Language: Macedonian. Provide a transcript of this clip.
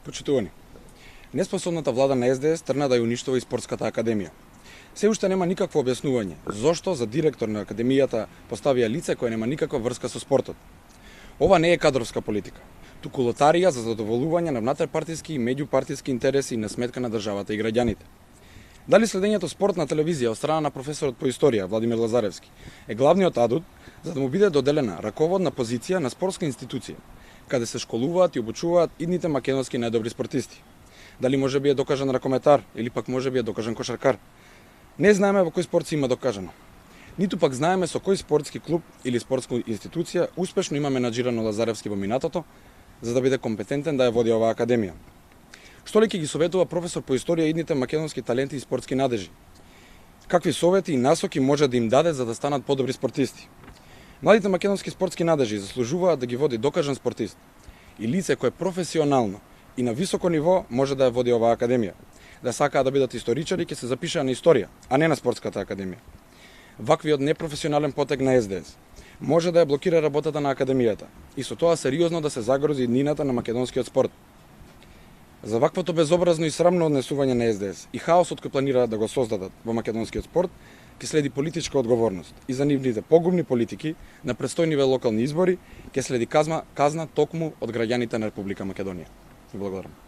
Почитувани, неспособната влада на СДС тргна да ја уништува и спортската академија. Се уште нема никакво објаснување зошто за директор на академијата поставија лице кое нема никаква врска со спортот. Ова не е кадровска политика, туку лотарија за задоволување на внатрепартиски и меѓупартиски интереси на сметка на државата и граѓаните. Дали следењето спорт на телевизија од страна на професорот по историја Владимир Лазаревски е главниот адут за да му биде доделена раководна позиција на спортска институција, каде се школуваат и обучуваат идните македонски најдобри спортисти? Дали може би е докажан ракометар или пак може би е докажан кошаркар? Не знаеме во кој спорт се има докажано. Ниту пак знаеме со кој спортски клуб или спортска институција успешно има менаџирано Лазаревски во минатото, за да биде компетентен да ја води оваа академија. Што ли ќе ги советува професор по историја идните македонски таленти и спортски надежи? Какви совети и насоки може да им даде за да станат подобри спортисти? Младите македонски спортски надежи заслужуваат да ги води докажан спортист и лице кое професионално и на високо ниво може да ја води оваа академија. Да сакаат да бидат историчари ќе се запишаа на историја, а не на спортската академија. Ваквиот непрофесионален потег на СДС може да ја блокира работата на академијата и со тоа сериозно да се загрози иднината на македонскиот спорт. За ваквото безобразно и срамно однесување на СДС и хаосот кој планираат да го создадат во македонскиот спорт, ќе следи политичка одговорност и за нивните погубни политики на престојниве локални избори ќе следи казна токму од граѓаните на Република Македонија. Благодарам.